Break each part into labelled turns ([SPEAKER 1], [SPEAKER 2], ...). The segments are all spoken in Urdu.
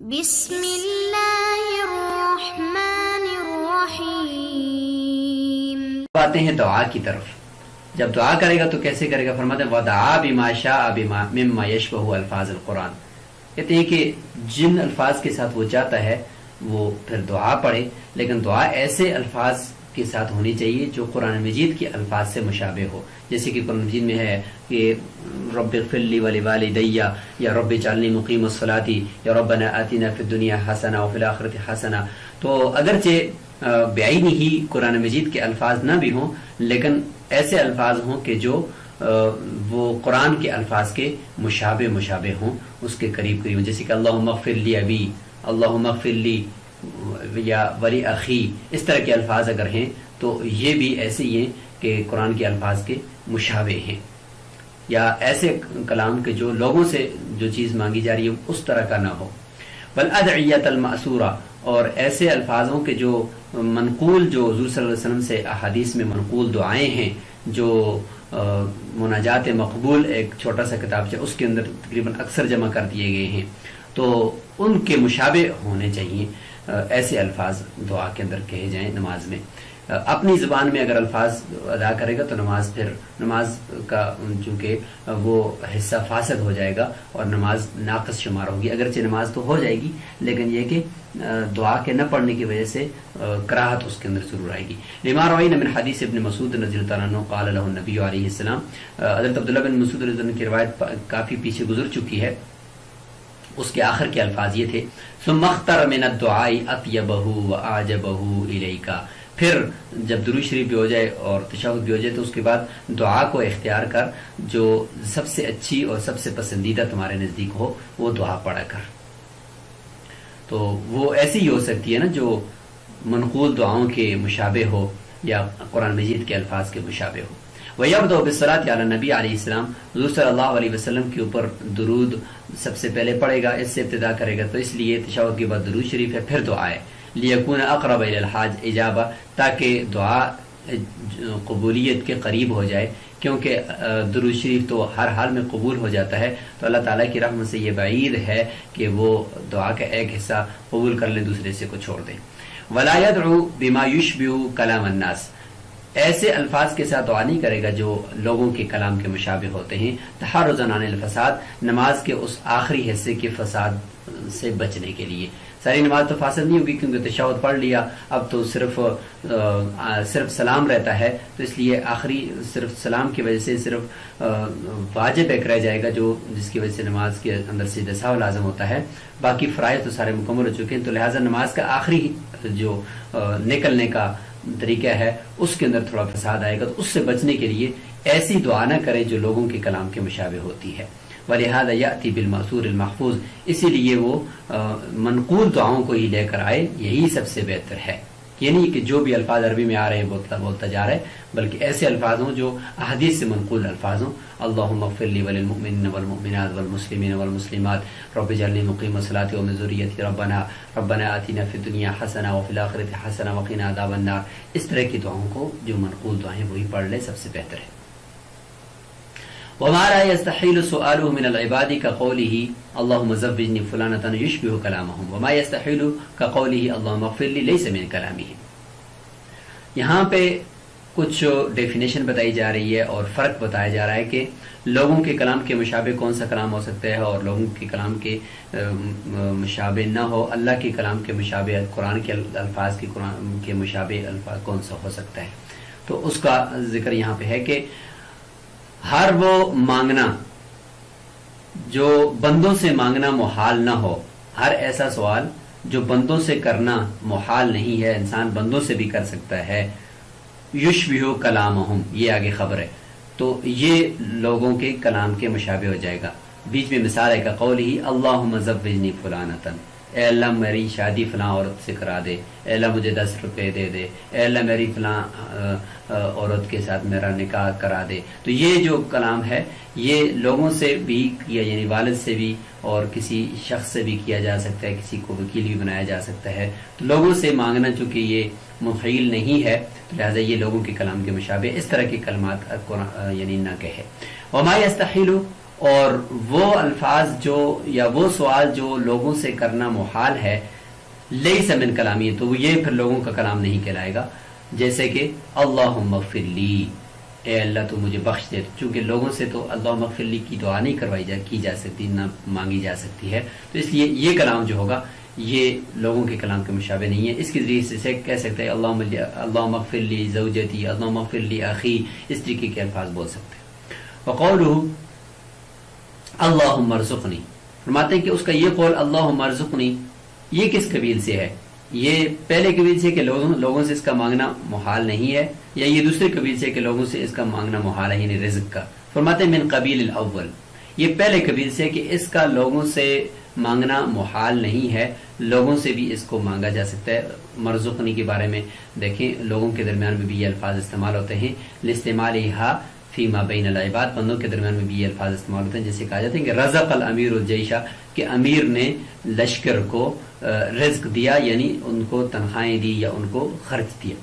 [SPEAKER 1] بسم اللہ الرحمن الرحیم۔
[SPEAKER 2] آتے ہیں دعا کی طرف۔ جب دعا کرے گا تو کیسے کرے گا؟ فرماتے ہیں وَدَعَا بِمَا شَاءَ مِمَّا يَشْبَهُ الفاظ القرآن۔ کہتے ہیں کہ جن الفاظ کے ساتھ وہ چاہتا ہے وہ پھر دعا پڑھے، لیکن دعا ایسے الفاظ کے ساتھ ہونی چاہیے جو قرآن مجید کے الفاظ سے مشابہ ہو، جیسے کہ قرآن مجید میں ہے کہ رب اغفر لی ولوالدی یا رب اجعلنی مقیم الصلاۃ یا ربنا آتنا فی الدنیا حسنہ وفی الآخرۃ حسنہ۔ تو اگرچہ بعینی ہی قرآن مجید کے الفاظ نہ بھی ہوں، لیکن ایسے الفاظ ہوں کہ جو وہ قرآن کے الفاظ کے مشابہ ہوں، اس کے قریب ہوں، جیسے کہ اللہم اغفر لی ابی، اللہم اغفر لی یا ولی اخی، اس طرح کے الفاظ اگر ہیں تو یہ بھی ایسے ہی ہیں کہ قرآن کے الفاظ کے مشابہ ہیں، یا ایسے کلام کے جو لوگوں سے جو چیز مانگی جا رہی ہے اس طرح کا نہ ہو۔ والادعیۃ المأثورہ، اور ایسے الفاظوں کے جو منقول، جو حضور صلی اللہ علیہ وسلم سے احادیث میں منقول دعائیں ہیں، جو مناجات مقبول ایک چھوٹا سا کتابچہ اس کے اندر تقریباً اکثر جمع کر دیے گئے ہیں، تو ان کے مشابہ ہونے چاہیے۔ ایسے الفاظ دعا کے اندر کہے جائیں نماز میں۔ اپنی زبان میں اگر الفاظ ادا کرے گا تو نماز کا چونکہ وہ حصہ فاسد ہو جائے گا اور نماز ناقص شمار ہوگی۔ اگرچہ نماز تو ہو جائے گی، لیکن یہ کہ دعا کے نہ پڑھنے کی وجہ سے کراہت اس کے اندر ضرور آئے گی۔ لما روینا من حدیث ابن مسعود رضی اللہ عنہ قال له النبی علیہ السلام، حضرت عبداللہ بن مسعود رضی اللہ عنہ کی روایت کافی پیچھے گزر چکی ہے، اس کے آخر کے الفاظ یہ تھے ثم اختر من الدعاء اطیبہ واعجبہ الیک، پھر جب درود شریف بھی ہو جائے اور تشہد بھی ہو جائے تو اس کے بعد دعا کو اختیار کر جو سب سے اچھی اور سب سے پسندیدہ تمہارے نزدیک ہو وہ دعا پڑھا کر۔ تو وہ ایسی ہی ہو سکتی ہے نا جو منقول دعاؤں کے مشابہ ہو یا قرآن مجید کے الفاظ کے مشابہ ہو۔ وَيَبْدَأُ بِالصَّلَاةِ عَلَى النَّبِيِّ علیہ السلام، حضور صلی اللہ علیہ وسلم کے اوپر درود سب سے پہلے پڑھے گا، اس سے ابتدا کرے گا، تو اس لیے تشہد کے بعد درود شریف ہے، پھر دعا ہے۔ لِيَكُونَ أَقْرَبَ إِلَى الْحَاجِ إِجَابَةً، تاکہ دعا قبولیت کے قریب ہو جائے، کیونکہ درود شریف تو ہر حال میں قبول ہو جاتا ہے، تو اللہ تعالیٰ کی رحمت سے یہ بعید ہے کہ وہ دعا کا ایک حصہ قبول کر لیں، دوسرے سے کو چھوڑ دیں۔ وَلَا يَدْعُو بِمَا يُشْبِهُ كَلَامَ النَّاسِ، ایسے الفاظ کے ساتھ دعا نہیں کرے گا جو لوگوں کے کلام کے مشابہ ہوتے ہیں۔ تحرزا عن الفساد، نماز کے اس آخری حصے کے فساد سے بچنے کے لیے۔ ساری نماز تو فاسد نہیں ہوگی کیونکہ تشہد پڑھ لیا، اب تو صرف سلام رہتا ہے، تو اس لیے آخری صرف سلام کی وجہ سے صرف واجب ایک رہ جائے گا جو جس کی وجہ سے نماز کے اندر سجدہ سہو لازم ہوتا ہے، باقی فرائض تو سارے مکمل ہو چکے ہیں، تو لہٰذا نماز کا آخری جو نکلنے کا طریقہ ہے اس کے اندر تھوڑا فساد آئے گا، تو اس سے بچنے کے لیے ایسی دعا نہ کرے جو لوگوں کے کلام کے مشابہ ہوتی ہے۔ وَلِهَذَا يَأْتِي بِالْمَأْثُورِ الْمَحْفُوظِ، اسی لیے وہ منقول دعاؤں کو ہی لے کر آئے، یہی سب سے بہتر ہے۔ یہ نہیں کہ جو بھی الفاظ عربی میں آ رہے ہیں بولتا جا رہا ہے، بلکہ ایسے الفاظ ہوں جو احادیث سے منقول الفاظ ہوں۔ اللہم اغفر لی وللمؤمنین والمؤمنات والمسلمین والمسلمات رب اجعلنی مقیم الصلاۃ ومن ذریتی ربنا آتنا فی الدنیا حسنہ وفی الآخرۃ حسنہ وقنا عذاب النار۔ اس طرح کی دعاؤں کو جو منقول دعائیں وہی پڑھ لے، سب سے بہتر ہے۔ وما لا يستحيل سؤاله من العباد كقوله اللهم زوجني فلانة يشبه كلامهم وما يستحيل كقوله اللهم اغفر لي ليس من كلامه۔ یہاں پہ کچھ ڈیفینیشن بتائی جا رہی ہے اور فرق بتایا جا رہا ہے کہ لوگوں کے کلام کے مشابہ کون سا کلام ہو سکتا ہے اور لوگوں کے کلام کے مشابہ نہ ہو، اللہ کے کلام کے مشابہ، قرآن کے الفاظ کے قرآن کے مشابہ الفاظ کون سا ہو سکتا ہے۔ تو اس کا ذکر یہاں پہ ہے کہ ہر وہ مانگنا جو بندوں سے مانگنا محال نہ ہو، ہر ایسا سوال جو بندوں سے کرنا محال نہیں ہے، انسان بندوں سے بھی کر سکتا ہے۔ یشبہ کلامہم، یہ آگے خبر ہے، تو یہ لوگوں کے کلام کے مشابہ ہو جائے گا۔ بیچ میں مثال ہے کہ قولہ اللہم زوجنی فلانۃ، اے اللہ میری شادی فلاں عورت سے کرا دے، اے اللہ مجھے 10 روپے دے دے، اے اللہ میری فلاں عورت کے ساتھ میرا نکاح کرا دے۔ تو یہ جو کلام ہے یہ لوگوں سے بھی کیا، یعنی والد سے بھی اور کسی شخص سے بھی کیا جا سکتا ہے، کسی کو وکیل بھی بنایا جا سکتا ہے۔ تو لوگوں سے مانگنا چونکہ یہ مفعیل نہیں ہے، لہذا یہ لوگوں کے کلام کے مشابہ اس طرح کے کلمات یعنی نہ کہے۔ وما یستحیل، اور وہ الفاظ جو یا وہ سوال جو لوگوں سے کرنا محال ہے، لیس من کلامی، تو یہ پھر لوگوں کا کلام نہیں کہلائے گا. جیسے کہ اللہم اغفر لی، اے اللہ تو مجھے بخش دے. چونکہ لوگوں سے تو اللہم اغفر لی کی دعا نہیں کی جا سکتی، نہ مانگی جا سکتی ہے، تو اس لیے یہ کلام جو ہوگا یہ لوگوں کے کلام کے مشابہ نہیں ہے. اس کے ذریعے سے کہہ سکتے ہیں اللہم اغفر لی زوجتی، اللہم اغفر لی اخی، اس طریقے کے الفاظ بول سکتے ہیں. وقولہ اللہم ارزقنی، فرماتے ہیں کہ اس کا یہ قول اللہم ارزقنی یہ کس قبیل سے ہے؟ یہ پہلے قبیل سے کہ لوگوں سے اس کا مانگنا محال نہیں ہے، یا یہ دوسرے قبیل سے کہ لوگوں سے اس کا مانگنا محال ہے، یعنی رزق کا. فرماتے ہیں من قبیل الاول، یہ پہلے قبیل سے کہ اس کا لوگوں سے مانگنا محال نہیں ہے، لوگوں سے بھی اس کو مانگا جا سکتا ہے. مرزقنی کے بارے میں دیکھیں، لوگوں کے درمیان میں بھی یہ الفاظ استعمال ہوتے ہیں، لاستعمالھا فیما بین العباد، بندوں کے درمیان میں بھی یہ الفاظ استعمال ہوتے ہیں. جیسے کہا جاتا ہے کہ رزق الامیر الجیشہ، کہ امیر نے لشکر کو رزق دیا، یعنی ان کو تنخواہیں دی یا ان کو خرچ دیا.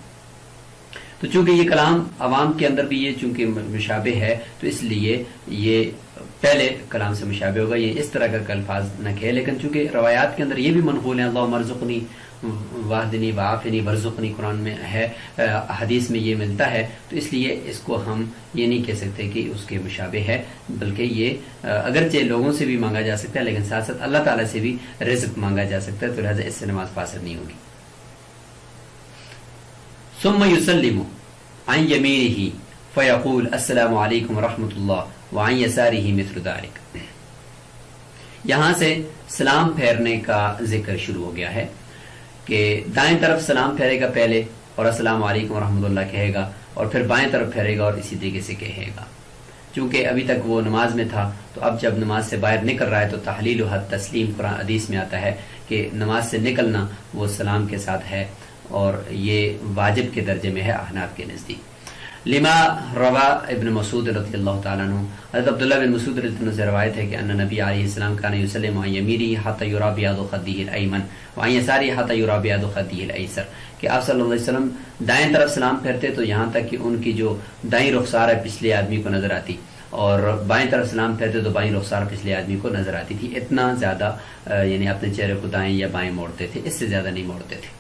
[SPEAKER 2] تو چونکہ یہ کلام عوام کے اندر بھی یہ چونکہ مشابہ ہے، تو اس لیے یہ پہلے کلام سے مشابہ ہوگا، یہ اس طرح کا الفاظ نہ کہے. لیکن چونکہ روایات کے اندر یہ بھی منقول ہیں، اللہم ارزقنی واہدنی وعافنی ورزقنی، قرآن میں ہے، حدیث میں یہ ملتا ہے، تو اس لیے اس کو ہم یہ نہیں کہہ سکتے کہ اس کے مشابہ ہے، بلکہ یہ اگرچہ لوگوں سے بھی مانگا جا سکتا ہے، لیکن ساتھ ساتھ اللہ تعالیٰ سے بھی رزق مانگا جا سکتا ہے، تو لہٰذا اس سے نماز فاسد نہیں ہوگی. ثم یسلم عن یمینہ فیقول السلام علیکم ورحمۃ اللہ وعن یسارہ مثل ذلک. یہاں سے سلام پھیرنے کا ذکر شروع ہو گیا ہے کہ دائیں طرف سلام پھیرے گا پہلے اور السلام علیکم ورحمۃ اللہ کہے گا، اور پھر بائیں طرف پھیرے گا اور اسی طریقے سے کہے گا. چونکہ ابھی تک وہ نماز میں تھا، تو اب جب نماز سے باہر نکل رہا ہے تو تحلیل و حد تسلیم قرآن حدیث میں آتا ہے کہ نماز سے نکلنا وہ سلام کے ساتھ ہے، اور یہ واجب کے درجے میں ہے احناف کے نزدیک. لما روا ابن مسعود رضی اللہ تعالیٰ عنہ، حضرت عبداللہ بن مسعود رضی اللہ عنہ سے روایت ہے کہ ان نبی علیہ السلام کان یسلم عن یمینہ حتی یری بیاض خدہ الایمن وعن یسارہ حتی یری بیاض خدہ الایسر، کہ آپ صلی اللہ علیہ وسلم دائیں طرف سلام پھیرتے تو یہاں تک کہ ان کی جو دائیں رخسار ہے پچھلے آدمی کو نظر آتی، اور بائیں طرف سلام پھیرتے تو بائیں رخسار پچھلے آدمی کو نظر آتی تھی. اتنا زیادہ یعنی اپنے چہرے کو دائیں یا بائیں موڑتے تھے، اس سے زیادہ نہیں موڑتے تھے.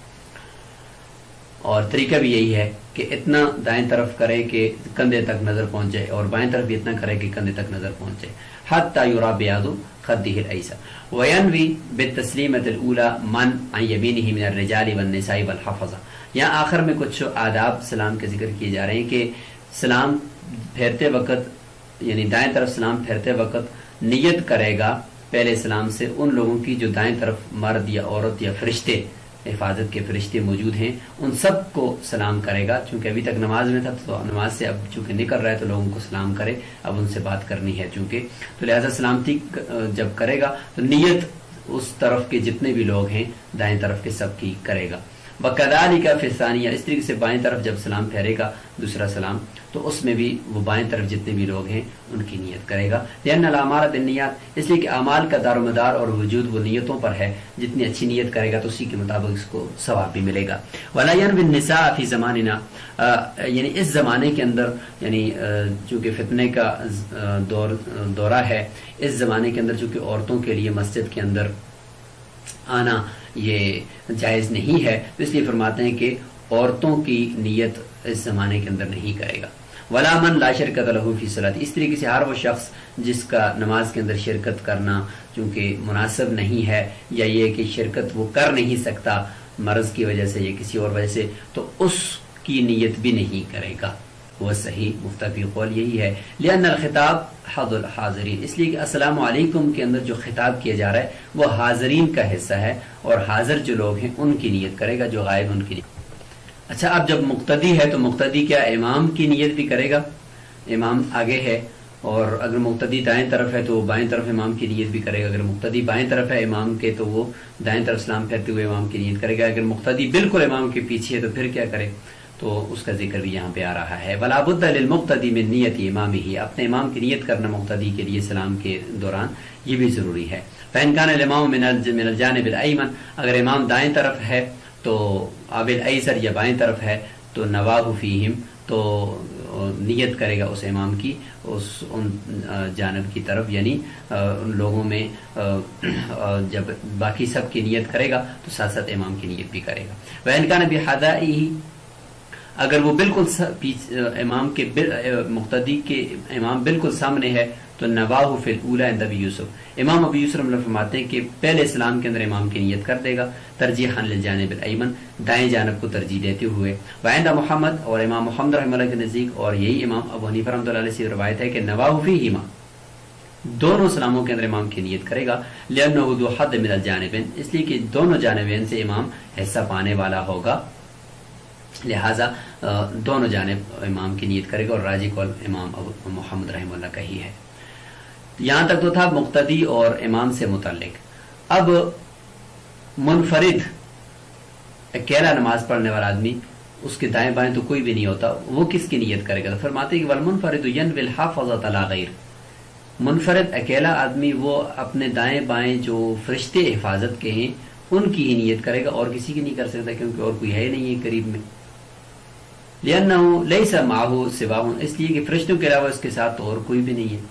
[SPEAKER 2] اور طریقہ بھی یہی ہے کہ اتنا دائیں طرف کرے کہ کندھے تک نظر پہنچ جائے، اور بائیں طرف بھی اتنا کرے کہ کندھے تک نظر پہنچ جائے. حتی یری بیاض خدہ الایسر وینوی بالتسلیمۃ الاولی من عن یمینہ من الرجال والنساء والحفظہ. یہاں آخر میں کچھ آداب سلام کے ذکر کیے جا رہے ہیں کہ سلام پھیرتے وقت، یعنی دائیں طرف سلام پھیرتے وقت نیت کرے گا پہلے سلام سے ان لوگوں کی جو دائیں طرف مرد یا عورت یا فرشتے، حفاظت کے فرشتے موجود ہیں، ان سب کو سلام کرے گا. چونکہ ابھی تک نماز میں تھا تو نماز سے اب چونکہ نکل رہا ہے تو لوگوں کو سلام کرے، اب ان سے بات کرنی ہے چونکہ، تو لہذا سلامتی جب کرے گا تو نیت اس طرف کے جتنے بھی لوگ ہیں دائیں طرف کے سب کی کرے گا. وَكَذَلِكَ فِي الثَّانِيَةِ، اس طریقے سے بائیں طرف جب سلام پھیرے گا دوسرا سلام تو اس میں بھی وہ بائیں طرف جتنے بھی لوگ ہیں ان کی نیت کرے گا. لأن الأعمال بالنیات، اس لیے کہ اعمال کا دار و مدار اور وجود وہ نیتوں پر ہے، جتنی اچھی نیت کرے گا تو اسی کے مطابق اس کو ثواب بھی ملے گا. وَلَا يَنْوِي النِّسَاءَ فِي زَمَانِنَا، یعنی اس زمانے کے اندر، یعنی چونکہ فتنے کا دورہ ہے، اس زمانے کے اندر چونکہ عورتوں کے لیے مسجد کے اندر آنا یہ جائز نہیں ہے، تو اس لیے فرماتے ہیں کہ عورتوں کی نیت اس زمانے کے اندر نہیں کرے گا. ولا من لا شرکت لہ فی صلاۃ، اس طریقے سے ہر وہ شخص جس کا نماز کے اندر شرکت کرنا چونکہ مناسب نہیں ہے، یا یہ کہ شرکت وہ کر نہیں سکتا مرض کی وجہ سے یا کسی اور وجہ سے، تو اس کی نیت بھی نہیں کرے گا. وہ صحیح مفتفی قول یہی ہے. لأن الخطاب حضر الحاضرین، اس لیے کہ السلام علیکم کے اندر جو خطاب کیا جا رہا ہے وہ حاضرین کا حصہ ہے، اور حاضر جو لوگ ہیں ان کی نیت کرے گا، جو غائب ان کی نیت. اچھا، اب جب مقتدی ہے تو مقتدی کیا امام کی نیت بھی کرے گا؟ امام آگے ہے، اور اگر مقتدی دائیں طرف ہے تو بائیں طرف امام کی نیت بھی کرے گا. اگر مقتدی بائیں طرف ہے امام کے تو وہ دائیں طرف سلام پھیرتے ہوئے امام کی نیت کرے گا. اگر مقتدی بالکل امام کے پیچھے ہے تو پھر کیا کرے؟ تو اس کا ذکر بھی یہاں پہ آ رہا ہے. وَلَا بُدَّ لِلْمُقْتَدِي مِن نِّيَّتِ إِمَامِهِ، اپنے امام کی نیت کرنا مقتدی کے لیے سلام کے دوران یہ بھی ضروری ہے. فَإِن كَانَ الْإِمَامُ مِنَ الْجَانِبِ الْأَيْمَنِ، اگر امام دائیں طرف ہے تو آب الایسر یا بائیں طرف ہے تو نواہ فیہم، تو نیت کرے گا اس امام کی ان جانب کی طرف، یعنی ان لوگوں میں جب باقی سب کی نیت کرے گا تو ساتھ ساتھ امام کی نیت بھی کرے گا۔ وَإِنْ كَانَ بِحَذَائِهِ، اگر وہ بالکل امام کے مقتدی کے امام بالکل سامنے ہے تو نواہ فی الاولی عند ابی یوسف، امام ابی یوسف رحمۃ اللہ فرماتے ہیں کہ پہلے اسلام کے اندر امام کی نیت کر دے گا، ترجیحا للجانب الایمن، دائیں جانب کو ترجیح دیتے ہوئے۔ وعند محمد، اور امام محمد رحمۃ اللہ کے نزدیک، اور یہی امام ابو حنیفہ رحمۃ اللہ علیہ سے روایت ہے کہ نواہ فیہما، دونوں سلاموں کے اندر امام کی نیت کرے گا، لأنہ ذو حد من الجانبین، اس لیے کہ دونوں جانبین سے امام حصہ پانے والا ہوگا، لہذا دونوں جانب امام کی نیت کرے گا، اور راجح قول امام ابو محمد رحمہ اللہ کا ہی ہے۔ یہاں تک تو تھا مقتدی اور امام سے متعلق۔ اب منفرد اکیلا نماز پڑھنے والا آدمی، اس کے دائیں بائیں تو کوئی بھی نہیں ہوتا، وہ کس کی نیت کرے گا؟ تو فرماتے ہیں کہ والمنفرد ینوی الحافظۃ علی غیر، منفرد اکیلا آدمی وہ اپنے دائیں بائیں جو فرشتے حفاظت کے ہیں ان کی ہی نیت کرے گا، اور کسی کی نہیں کر سکتا، کیونکہ اور کوئی ہے نہیں ہے قریب میں۔ لأنه ليس معه سواهم، اس لیے کہ فرشتوں کے علاوہ اس کے ساتھ اور کوئی بھی نہیں ہے۔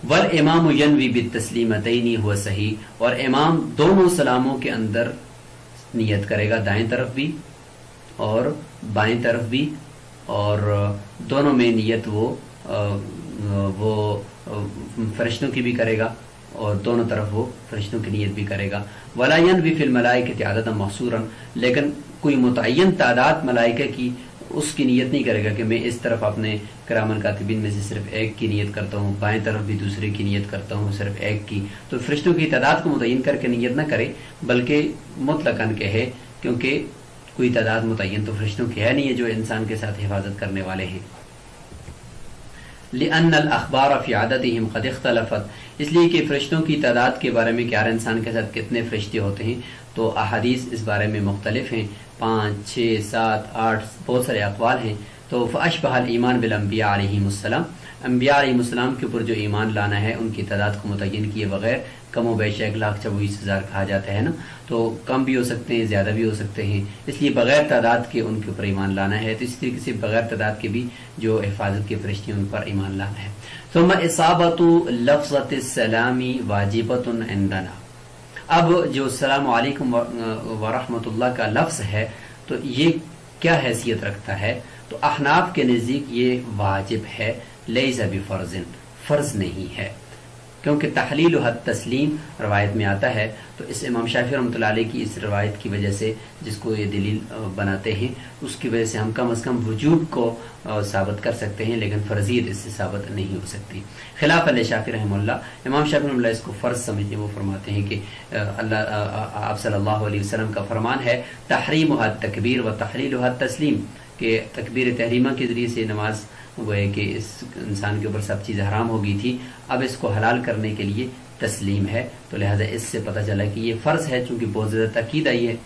[SPEAKER 2] والامام ینوی بالتسلیمتین هو صحیح، اور امام دونوں سلاموں کے اندر نیت کرے گا، دائیں طرف بھی اور بائیں طرف بھی، اور دونوں میں نیت وہ فرشتوں کی بھی کرے گا، اور دونوں طرف وہ فرشتوں کی نیت بھی کرے گا۔ ولا ینوی فی الملائکۃ عددا محصورا، لیکن کوئی متعین تعداد ملائکہ کی اس کی نیت نہیں کرے گا کہ میں اس طرف اپنے کرامن کاتبین میں سے صرف ایک کی نیت کرتا ہوں، بائیں طرف بھی دوسرے کی نیت کرتا ہوں، صرف ایک کی۔ تو فرشتوں کی تعداد کو متعین کر کے نیت نہ کرے، بلکہ مطلقاً کہے، کیونکہ کوئی تعداد متعین تو فرشتوں کی ہے نہیں ہے جو انسان کے ساتھ حفاظت کرنے والے ہیں۔ لأن الاخبار فی عددهم قد اختلفت، اس لیے کہ فرشتوں کی تعداد کے بارے میں کہ ہر انسان کے ساتھ کتنے فرشتے ہوتے ہیں تو احادیث اس بارے میں مختلف ہیں، 5 6 7 8 بہت سارے اقوال ہیں۔ تو فاشبہ الایمان بالانبیاء علیہم السلام، انبیاء علیہم السلام کے اوپر جو ایمان لانا ہے ان کی تعداد کو متعین کیے بغیر، کم و بیش 1,24,000 کہا جاتا ہے نا، تو کم بھی ہو سکتے ہیں زیادہ بھی ہو سکتے ہیں، اس لیے بغیر تعداد کے ان کے اوپر ایمان لانا ہے۔ تو اس طریقے سے بغیر تعداد کے بھی جو حفاظت کے فرشتے ہیں ان پر ایمان لانا ہے۔ ثم اصابت لفظۃ السلام واجبۃ عندنا، اب جو السلام علیکم ورحمۃ اللہ کا لفظ ہے تو یہ کیا حیثیت رکھتا ہے؟ تو احناف کے نزدیک یہ واجب ہے، لیس بفرض، فرض نہیں ہے، کیونکہ تحلیل حد تسلیم روایت میں آتا ہے۔ تو اس امام شافعی رحمۃ اللہ علیہ کی اس روایت کی وجہ سے، جس کو یہ دلیل بناتے ہیں، اس کی وجہ سے ہم کم از کم وجوب کو ثابت کر سکتے ہیں، لیکن فرضیت اس سے ثابت نہیں ہو سکتی۔ خلاف علیہ شافعی رحمہ اللہ، امام شافعی رحمہ اللہ اس کو فرض سمجھتے ہیں، وہ فرماتے ہیں کہ آپ صلی اللہ علیہ وسلم کا فرمان ہے تحریم حد تکبیر و تحلیل حد تسلیم، کہ تکبیر تحریمہ کے ذریعے سے نماز وہ ہے کہ اس انسان کے اوپر سب چیزیں حرام ہو گئی تھی، اب اس کو حلال کرنے کے لیے تسلیم ہے، تو لہذا اس سے پتہ چلا کہ یہ فرض ہے، چونکہ بہت زیادہ تاکید آئی ہے۔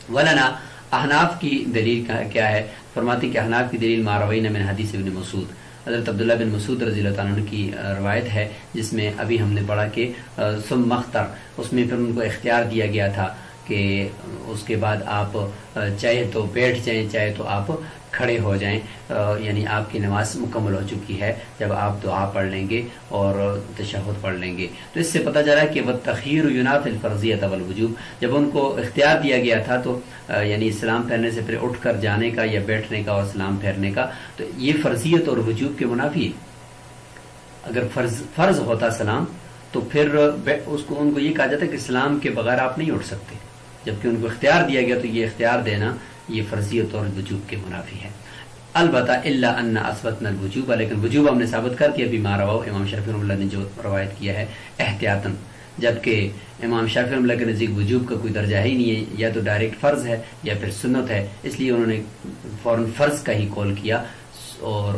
[SPEAKER 2] ولنا، احناف کی دلیل کیا ہے؟ فرماتے کہ احناف کی دلیل ما روینا من حدیث ابن مسعود، حضرت عبداللہ بن مسعود رضی اللہ تعالیٰ عنہ کی روایت ہے، جس میں ابھی ہم نے پڑھا کہ ثم مختر، اس میں پھر ان کو اختیار دیا گیا تھا کہ اس کے بعد آپ چاہے تو بیٹھ جائیں، چاہے تو آپ کھڑے ہو جائیں، یعنی آپ کی نماز مکمل ہو چکی ہے جب آپ دعا پڑھ لیں گے اور تشہد پڑھ لیں گے۔ تو اس سے پتہ چلا کہ والتخیر ینافی الفرضیۃ والوجوب، جب ان کو اختیار دیا گیا تھا تو یعنی سلام پھیرنے سے پھر اٹھ کر جانے کا یا بیٹھنے کا اور سلام پھیرنے کا، تو یہ فرضیت اور وجوب کے منافی ہے۔ اگر فرض ہوتا سلام تو پھر ان کو یہ کہا جاتا ہے کہ سلام کے بغیر آپ نہیں اٹھ سکتے، جبکہ ان کو اختیار دیا گیا تو یہ اختیار دینا یہ فرضیت اور وجوب کے منافی ہے۔ البتہ الا ان اثبتنا الوجوب، لیکن وجوب ہم نے ثابت کر دیا بیما رواہ، امام شافعی رحمۃ اللہ نے جو روایت کیا ہے احتیاطاً، جبکہ امام شافعی رحمۃ اللہ کے نزدیک وجوب کا کوئی درجہ ہی نہیں ہے، یا تو ڈائریکٹ فرض ہے یا پھر سنت ہے، اس لیے انہوں نے فوراً فرض کا ہی قول کیا، اور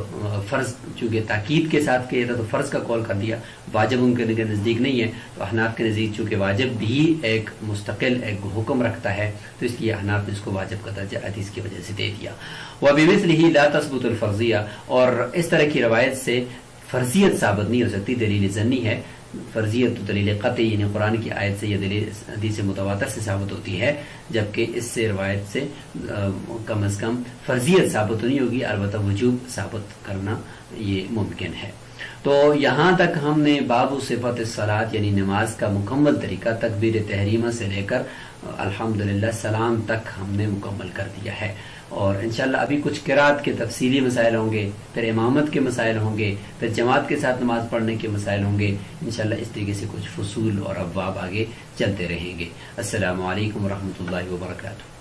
[SPEAKER 2] فرض چونکہ تاکید کے ساتھ کیا تھا تو فرض کا قول کر دیا، واجب ان کے نزدیک نہیں ہے۔ تو احناف کے نزدیک چونکہ واجب بھی ایک مستقل ایک حکم رکھتا ہے، تو اس لیے احناف نے اس کو واجب کا درجہ حدیث کی وجہ سے دے دیا۔ وبمثلہ لا تثبت الفرضیہ، اور اس طرح کی روایت سے فرضیت ثابت نہیں ہو سکتی، دلیل ظنی ہے، فرضیت تو دلیل قطعی یعنی قرآن کی آیت سے یا دلیل حدیث متواتر سے ثابت ہوتی ہے، جبکہ اس سے روایت سے کم از کم فرضیت ثابت نہیں ہوگی، البتہ وجوب ثابت کرنا یہ ممکن ہے۔ تو یہاں تک ہم نے باب صفت الصلاۃ یعنی نماز کا مکمل طریقہ تکبیر تحریمہ سے لے کر الحمدللہ سلام تک ہم نے مکمل کر دیا ہے، اور انشاءاللہ ابھی کچھ قرات کے تفصیلی مسائل ہوں گے، پھر امامت کے مسائل ہوں گے، پھر جماعت کے ساتھ نماز پڑھنے کے مسائل ہوں گے، انشاءاللہ اس طریقے سے کچھ فصول اور ابواب آگے چلتے رہیں گے۔ السلام علیکم ورحمۃ اللہ وبرکاتہ۔